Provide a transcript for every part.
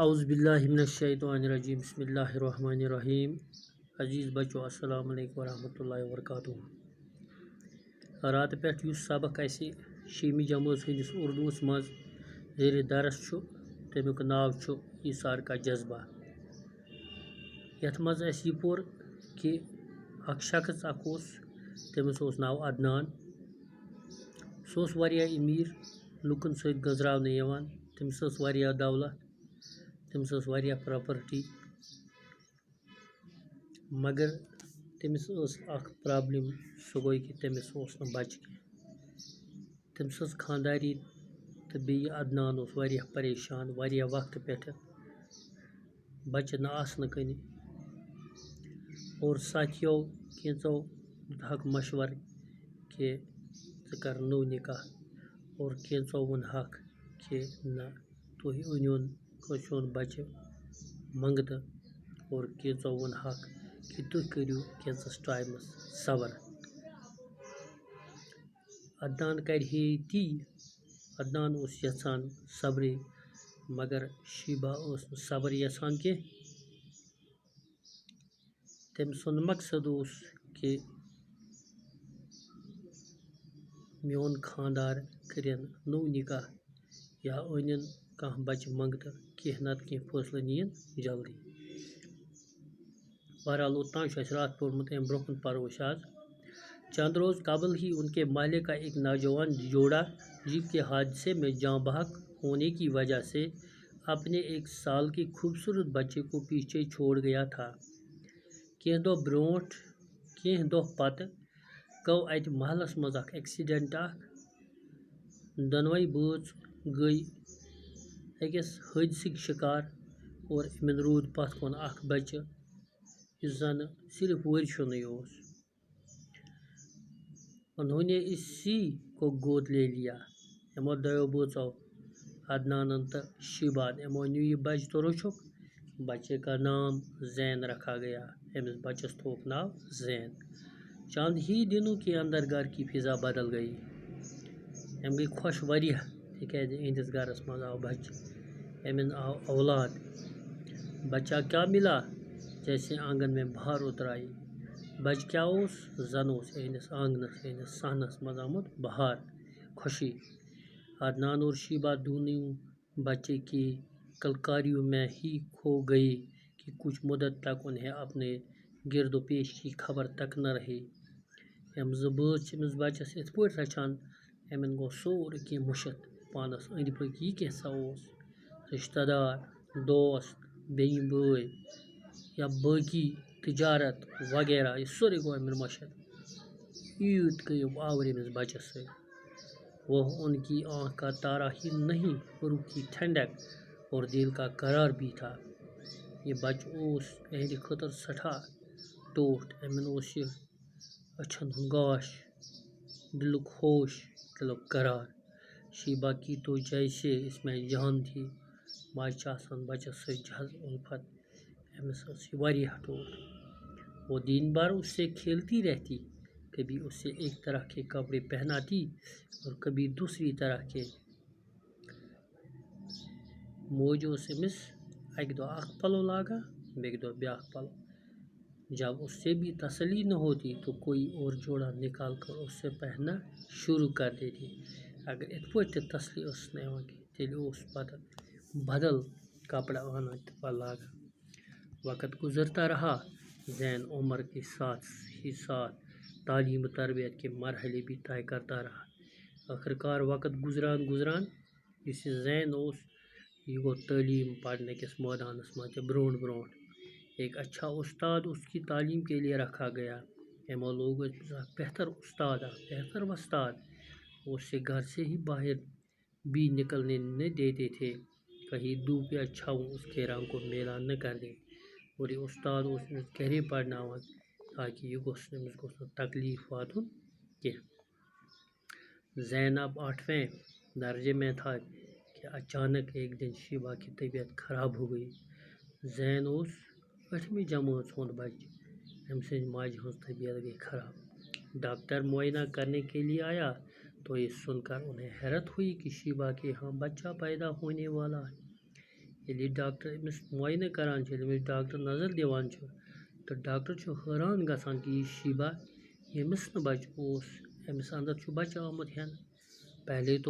اعوذ باللہ من الشیطان الرجیم بسم اللہ الرحمن الرحیم عزیز بچو السلام علیکم ورحمۃ اللہ وبرکاتہ رات پہ سبق اسہ شیمی جماعت ہندس اردوس مز زیر درس تمیک ناو ایثار کا جذبہ یتھ مز اس یہ پور کہ اخ شخص تمس ناو عدنان سہ واریاہ امیر لکن ست گزرانے یوان تمس واریاہ دولت تمس واریاہ پراپرٹی مگر تمس اخ پرابلم سہ گوئی کہ تمس بچہ تمس خانداری تو بیٚیہِ عدنان واریاہ پریشان واریاہ وقت پٮ۪ٹھ بچہ نہ آسنہٕ کِنۍ اور ساتھیو کینٛژو دِتہکھ مشور کہ ژٕ کر نوٚو نکاح اور کینٛژو ووٚنہکھ کہ نہ تُہۍ أنۍوُن چون بچہ منگتہٕ اور کینٛژو ووٚنہکھ کہ تُہۍ کٔرِو کینٛژس ٹایمس صبر عدنان کرِ ہے تی عدنان یژھان صبرے مگر شیبہ نہٕ صبر یژھان کینٛہہ تٔمۍ سُنٛد مقصد کہ میون خاندار کرن نوٚو نکاح یا أنِن کانٛہہ بچہ منگتہٕ کینٛہہ نتہٕ کینٛہہ فٲصلہٕ نِیِن جلدی بہرحال اوٚتام چھُ اَسہِ راتھ پوٚرمُت امہِ برونٛہہ کُن پرو أسۍ آز چند روز قبل ہی ان کے محلے کا ایک نوجوان جوڑا جیپ کے حادثے میں جاں بحق ہونے کی وجہ سے اپنے 1 سال کے خوبصورت بچے کو پیچھے چھوڑ گیا تھا کینٛہہ دۄہ پتہٕ گوٚو اتہِ محلس منٛز اکھ ایکسیڈنٹ دۄنوے بٲژ گٔیہِ أکِس حٲدثٕکۍ شکار اور یِمن روٗد پتھ کُن اکھ بچہ یُس زن صرف ؤرشُنٕے اوس انہوں نے اسی کو گود لے لیا یمو دۄیو بٲژو عدنانن تہٕ شیبان یمو نیوٗ یہِ بچہ تہٕ روٚچھُکھ بچے کا نام زین رکھا گیا أمِس بچس تھووُکھ ناو زین چند ہی دنوں کے اندر گھر کی فضا بدل گئی أمۍ گٔے خۄش واریاہ تِکیازِ یِہنٛدِس گھرس منٛز آو بچہ أمِن آو اولاد بچہ کیا ملا جیسے آنگن میں بہار اتر آئی بچہ کیا اوس زن اوس یِہنٛدِس آنگنس یِہنٛدِس صحنس منٛز آمُت بہار خوشی عدنان اور شیبہ دونوں بچے کی کلکاریوں میں ہی کھو گئی کہ کچھ مدت تک انہیں اپنے گرد و پیش کی خبر تک نہ رہی یِم زٕ بٲژ چھِ أمِس بچس یِتھ پٲٹھۍ رچھان یِمن گوٚو سورُے کینٛہہ مٔشِتھ پانس أنٛدۍ پٔکۍ یہِ کیٛاہ اوس رشتہ دار دوست بیٚنہِ بٲے یا باقی تجارت وغیرہ یہ سورُے گوٚو یِمن مٔشِتھ یوٗت گٔے یِم آوٕرۍ أمِس بچس سۭتۍ وہ ان کی آنکھ کا تارا ہی نہیں روح کی ٹھنڈک اور دل کا قرار بھی تھا یہ بچہ اوس یِہنٛدِ خٲطرٕ سٮ۪ٹھاہ ٹوٹھ یِمن اوس یہِ أچھن ہُنٛد گاش دلُک ہوش دلُک قرار شیبہ کی تو جیسے اس میں جان تھی ماجہِ چھِ آسان بچس سۭتۍ جھل الفت أمِس ٲس یہِ واریاہ ٹوٹھ وہ دن بھر اس سے کھیلتی رہتی کبھی اسے ایک طرح کے کپڑے پہناتی اور کبھی دوسری طرح کے موج اوس أمِس اکہِ دۄہ اکھ پلو لاگان بیٚکہِ دۄہ بیٛاکھ پلو جب اس سے بھی تسلی نہ ہوتی تو کوئی اور جوڑا نکال کر اس سے پہننا شروع کر دیتی اگر یِتھ پٲٹھۍ تہِ تسلی ٲسٕس نہٕ یِوان کینٛہہ تیٚلہِ اوس پتہٕ بدل کپڑا انان تہٕ پتہٕ لاگان وقت گزرتا رہا زین عمر کے ساتھ ہی ساتھ تعلیم و تربیت کے مرحلے بھی طے کرتا رہا آخرکار وقت گزران یُس یہِ زین اوس یہ گوٚو تعلیم پڑھنے کس میدانس منٛز تہِ برونٛٹھ ایک اچھا استاد اس کی تعلیم کے لیے رکھا گیا یمو لوگ بہتر وستاد وہ اسے گھر سے ہی باہر بھی نکلنے نہ دیتے تھے کہیں دھوپ یا چھاؤں اس کے رنگ کو میلا نہ کر دے اور یہ استاد اوس أمِس گھرے پرناوان تاکہ یہ أمِس گوٚژھ نہٕ تکلیف واتُن کینٛہہ زین اب 8ویں درجے میں تھا کہ اچانک ایک دن شیبہ کی طبیعت خراب ہو گئی زین اوس 8ویں جمٲژ ہُنٛد بچہ أمۍ سٕنٛزِ ماجہِ ہٕنٛز طبیعت گئی خراب ڈاکٹر معائنہ کرنے کے لیے آیا تو یہ سن کر انہیں حیرت ہوئی کہ شیبہ کے یہاں بچہ پیدا ہونے والا ہے ییٚلہِ ڈاکٹر أمِس معاینہٕ کران چھِ ییٚلہِ أمِس ڈاکٹر نظر دِوان چھُ تہٕ ڈاکٹر چھُ حٲران گژھان کہِ یہِ شیبا ییٚمِس نہٕ بَچہٕ اوس أمِس اندر چھُ بَچہٕ آمُت ہٮ۪نہٕ پہلے تو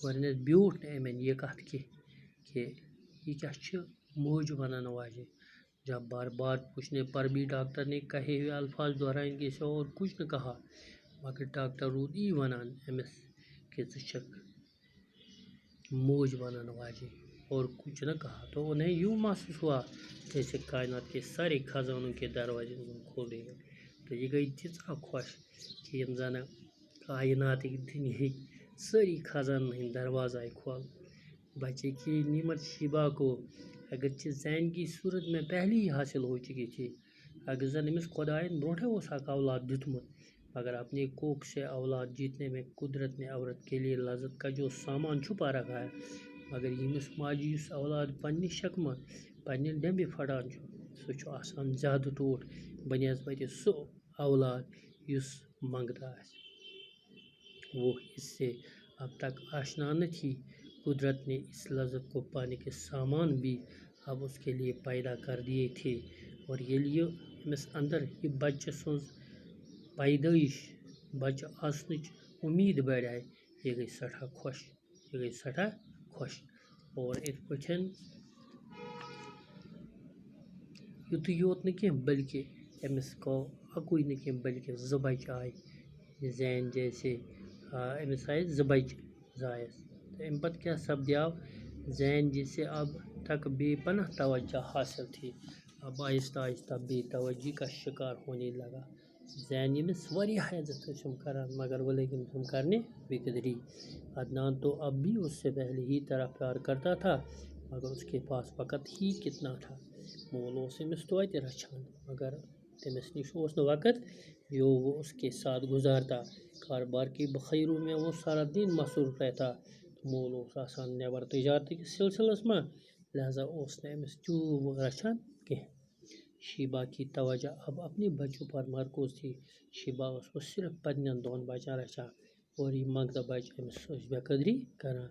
گۄڈٕنٮ۪تھ بیوٗٹھ نہٕ أمٮ۪ن یہِ کَتھ کہ یہ کیا چھِ موج ونان واجے جب بار بار پوچھنے پر بھی ڈاکٹر نے کہے ہوئے الفاظ دہرائیں کہ اسے اور کچھ نہ کہا مگر ڈاکٹر روٗد یی ونان أمِس کہ ژٕ چھکھ موج ونان واجے اور کچھ نہ کہا تو انہیں یوں محسوس ہوا جیسے کائنات کے سارے خزانوں کے دروازے کھول دیے گئے تو یہ گئی تیٖژاہ خۄش کہ یم زن کائناتٕکۍ دُنیہٕکۍ سٲری خزانن ہٕنٛدۍ دروازٕ آیہِ کھول بچے کی نیمت شیبا کو اگرچہ زین کی صورت میں پہلے ہی حاصل ہو چکی تھی اگر زن أمِس خۄدایَن برونٹھے اوس اکھ اولاد دیُتمُت مگر اپنے کوکھ سے اولاد جیتنے میں قدرت نے عورت کے لیے لذت کا جو سامان چھپا رکھا ہے مگر ییٚمِس ماجہِ یُس اولاد پننہِ شکمہٕ پننہِ ڈیٚمبہِ پھٹان چھُ سُہ چھُ آسان زیادٕ ٹوٹھ بنسبتہِ سُہ اولاد یُس منگتا آسہِ وہ اس سے اب تک آشنا نہ تھی قدرت نے اس لذت کو پانے کے سامان بھی اب اس کے لیے پیدا کر دیے تھے اور ییٚلہِ أمِس اندر یہ بچہ سٕنٛز پیدٲیش بچہ آسنٕچ اُمید بڑھے یہ گئی سٹھاہ خۄش اور یِتھ پٲٹھۍ یُتُے یوت نہٕ کینٛہہ بلکہ أمِس گوٚو اَکُے نہٕ کینٛہہ بلکہ زٕ بچہِ آیہِ زین جیسے أمِس آیہِ زٕ بچہِ زایس تہٕ اَمہِ پتہٕ کیٛاہ سپدیو زین جسے اب تک بے پناہ توجہ حاصل تھی اب آہستہ آہستہ بے توجہی کا شکار ہونے لگا زین ییٚمِس واریاہ عزت ٲسِم کران مگر وہ لیکن تم کرنے بے قدری عدنان تو اب بھی اس سے پہلے ہی طرح پیار کرتا تھا مگر اس کے پاس وقت ہی کتنا تھا مول اوس أمِس توتہِ رچھان مگر تٔمِس نِش اوس نہٕ وقت جو وہ اس کے ساتھ گزارتا کاروبار کے بخیروں میں وہ سارا دن مصروف رہتا مول اوس آسان نیبر تجارتٕکِس سلسلس منٛز لہذا اوس نہٕ أمِس تیوٗت رچھان کینٛہہ شیبا کی توجہ اب اپنے بچوں پر مرکوز تھی شیبا ٲس وہ صرف پننٮ۪ن دۄن بچن رچھان اور یہ منگتا بچہ أمِس ٲسۍ بے قدری کران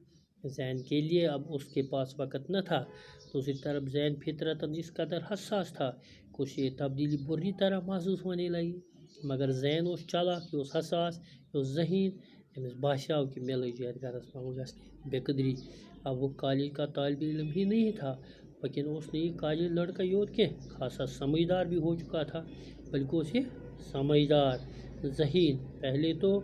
زین کے لیے اب اس کے پاس وقت نہ تھا دوسری طرف زین فطرتاً اس قدر حساس تھا کہ اسے یہ تبدیلی بری طرح محسوس ہونے لگی مگر زین اوس چالاک یہِ اوس حساس یہِ اوس ذہین أمِس باسیو کہ مےٚ لٔج یتھ گھرس منٛز گژھنہِ بے قدری اب وہ کالج کا طالب علم ہی نہیں تھا لیکن اس نے یہ کالج لڑکا یوت کینٛہہ خاصا سمجھدار بھی ہو چکا تھا بلکہ اس یہ سمجھدار ذہین پہلے تو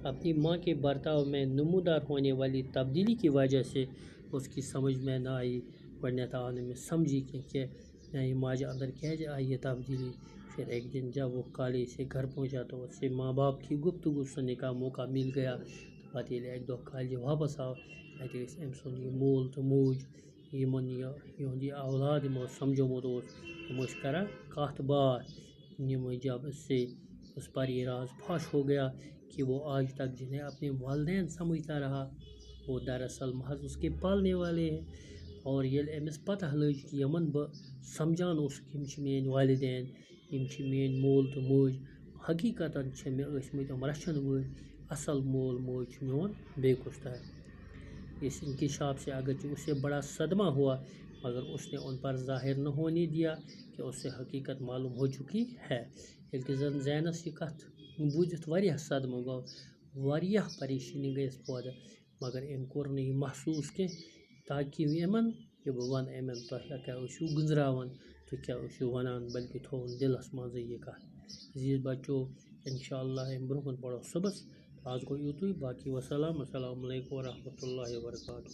اپنی ماں کے برتاؤ میں نمودار ہونے والی تبدیلی کی وجہ سے اس کی سمجھ میں نہ آئی گۄڈنٮ۪تھ آو نہٕ أمِس سمجھی کینٛہہ کہ میانہِ ماجہِ اندر کیٛازِ آئی یہ تبدیلی پھر ایک دن جب وہ کالج سے گھر پہنچا تو اس سے ماں باپ کی گفتگو سننے کا موقع مل گیا تو پتہٕ ییٚلہِ اکہِ دۄہ کالجہِ واپس آو اَتہِ ٲسۍ أمۍ سُنٛد یہِ مول تہٕ موج یِمن یِہُنٛد یہِ اولاد یِمو سمجھومُت اوس تِم ٲسۍ کران کتھ باتھ یِمو جب اس سے اس پر یہ راز فاش ہو گیا کہ وہ آج تک جنہیں اپنے والدین سمجھتا رہا وہ دراصل محض اس کے پالنے والے ہیں اور ییٚلہِ أمِس پتہ لٔج کہ یِمن بہٕ سمجھان اوسُکھ یِم چھِ میٲنۍ والدین یِم چھِ میٲنۍ مول تہٕ موج حقیقتاً چھِ مےٚ ٲسمٕتۍ یِم رچھن وٲلۍ اصل مول موج چھُ میون بیٚیہِ کُس تانۍ اس انکشاف سے اگرچہ اسے بڑا صدمہ ہوا مگر اس نے ان پر ظاہر نہ ہونے دیا کہ اسے حقیقت معلوم ہو چکی ہے ییٚلہِ کہِ زن زینس یہ کتھ بوٗزِتھ واریاہ صدمہٕ گوٚو واریاہ پریشٲنی گٔیَس پٲدٕ مگر أمۍ کوٚر نہٕ یہِ محسوٗس کینٛہہ تاکہِ یِمن کہ بہٕ وَنہٕ یِمن تۄہہِ کیٛاہ ٲسِو گُنٛزراوان تُہۍ کیٛاہ ٲسِو وَنان بلکہِ تھووُن دِلس منٛزٕے یہِ کتھ عزیٖز بچو انشاء اللہ امہِ برونٛہہ کُن پرو صُبحس آز گوٚو یُتُے باقی وسلام السلام علیکم ورحمتہ اللہ وبرکاتہ